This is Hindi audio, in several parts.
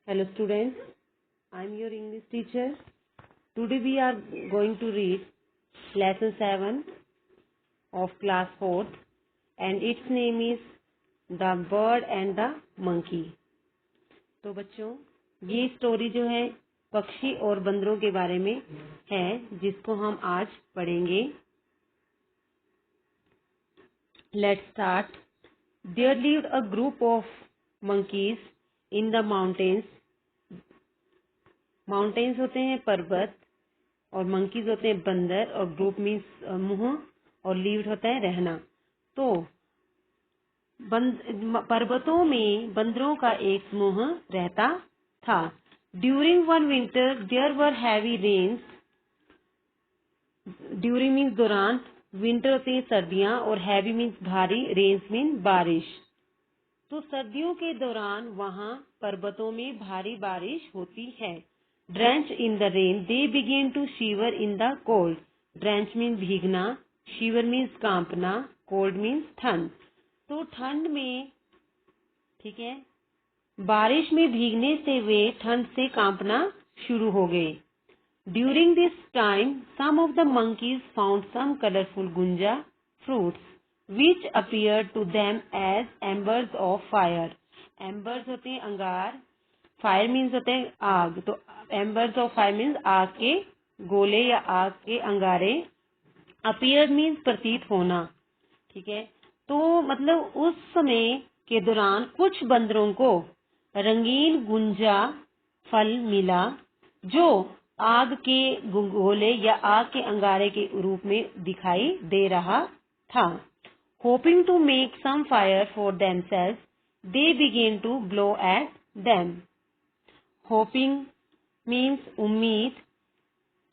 Hello students, I am your English teacher. Today we are going to read lesson 7 of class 4th and its name is The Bird and the Monkey. तो बच्चों ये स्टोरी जो है पक्षी और बंदरों के बारे में है जिसको हम आज पढ़ेंगे. Let's start. There lived a group of monkeys in the mountains. Mountains होते हैं पर्वत और मंकीज होते हैं बंदर और ग्रुप मीन्स समूह और लीव्ड होता है रहना. तो पर्वतों में बंदरों का एक समूह रहता था. During one winter there were heavy rains. During means दौरान, विंटर होती है सर्दियां और हैवी मीन्स भारी, रेन्स मीन बारिश. तो सर्दियों के दौरान वहां पर्वतों में भारी बारिश होती है. Drenched in the rain, they began to shiver in the cold. Drench means भीगना, shiver means कांपना, cold means ठंड. तो ठंड में, ठीक है, बारिश में भीगने से वे ठंड से कांपना शुरू हो गए. During this time, some of the monkeys found some colorful gunja fruits, which appeared to them as embers of fire. Embers होते हैं अंगार, फायर मीन्स होते हैं आग. तो एम्बर्स ऑफ फायर मीन्स आग के गोले या आग के अंगारे. अपीयर मीन्स प्रतीत होना. ठीक है, तो मतलब उस समय के दौरान कुछ बंदरों को रंगीन गुंजा फल मिला जो आग के गोले या आग के अंगारे के रूप में दिखाई दे रहा था. Hoping to make some fire for themselves, they began to blow at them. Hoping means उम्मीद.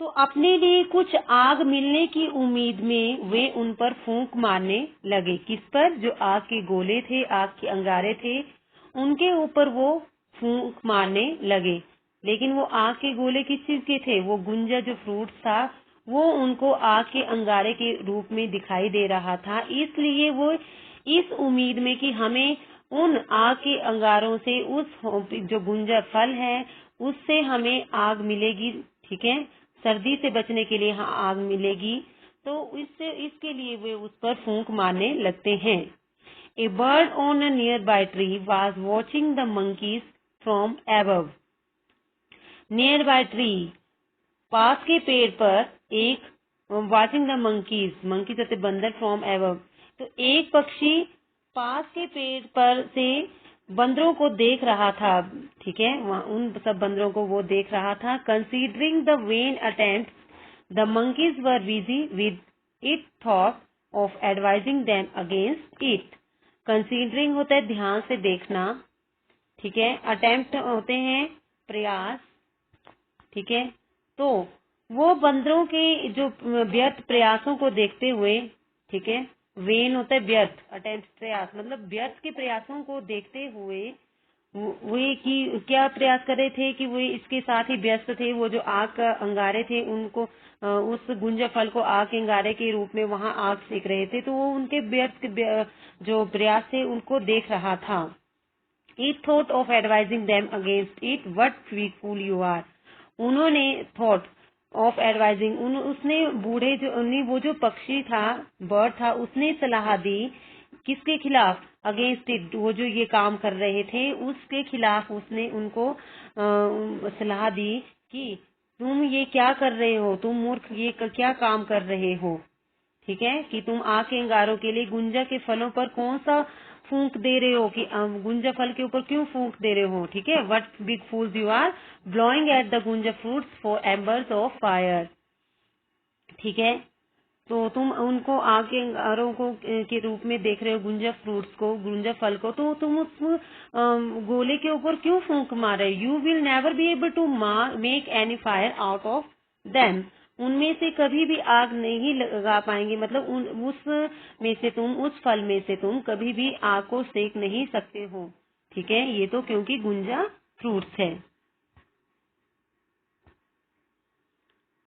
तो अपने लिए कुछ आग मिलने की उम्मीद में वे उन पर फूंक मारने लगे. किस पर? जो आग के गोले थे, आग के अंगारे थे, उनके ऊपर वो फूंक मारने लगे. लेकिन वो आग के गोले किस चीज के थे? वो गुंजा जो फ्रूट था वो उनको आग के अंगारे के रूप में दिखाई दे रहा था. इसलिए वो इस उम्मीद में कि हमें उन आग के अंगारों से, उस जो गुंजा फल है उससे हमें आग मिलेगी. ठीक है, सर्दी से बचने के लिए आग मिलेगी. तो इसके लिए वे उस पर फूंक मारने लगते हैं. A bird on a nearby tree was watching the monkeys from above. Nearby tree, पास के पेड़ पर एक, वॉचिंग द मंकीज, मंकीज होते बंदर, फ्रॉम अबव. तो एक पक्षी पास के पेड़ पर से बंदरों को देख रहा था. ठीक है, उन सब बंदरों को वो देख रहा था. Considering the when attempt, the monkeys were busy with it thought of advising them against it. Considering होता है ध्यान से देखना. ठीक है, अटेम्प्ट होते हैं प्रयास. ठीक है, तो वो बंदरों के जो व्यर्थ प्रयासों को देखते हुए, ठीक है, वेन होता है व्यर्थ, अटेम्प्ट प्रयास, मतलब व्यर्थ के प्रयासों को देखते हुए वे कि क्या प्रयास कर रहे थे कि वे इसके साथ ही व्यस्त थे. वो जो आग का अंगारे थे उनको, उस गुंजा फल को आग के अंगारे के रूप में वहां आग सेक रहे थे. तो वो उनके व्यर्थ जो प्रयास थे उनको देख रहा था. It thought of advising them against it. What weak fool you are. उन्होंने थॉट ऑफ एडवाइजिंग, उसने बूढ़े जो वो जो पक्षी था, बर्ड था, उसने सलाह दी किसके खिलाफ? अगेंस्ट इट, वो जो ये काम कर रहे थे उसके खिलाफ उसने उनको सलाह दी कि तुम ये क्या कर रहे हो, तुम मूर्ख, ये क्या काम कर रहे हो. ठीक है, कि तुम आग के अंगारों के लिए गुंजा के फलों पर कौन सा फूंक दे रहे हो, कि गुंजा फल के ऊपर क्यों फूंक दे रहे हो. ठीक है, what big fools you are blowing at the gunja fruits for embers of fire. ठीक है, तो तुम उनको आग के अंगारों को के रूप में देख रहे हो, गुंजा फ्रूट्स को, गुंजा फल को, तो तुम उस गोले के ऊपर क्यों फूंक मार रहे हो. You will never be able to make any fire out of them. उनमें से कभी भी आग नहीं लगा पाएंगे, मतलब उस में से तुम, उस फल में से तुम कभी भी आग को सेक नहीं सकते हो. ठीक है, ये तो क्योंकि गुंजा फ्रूट्स है.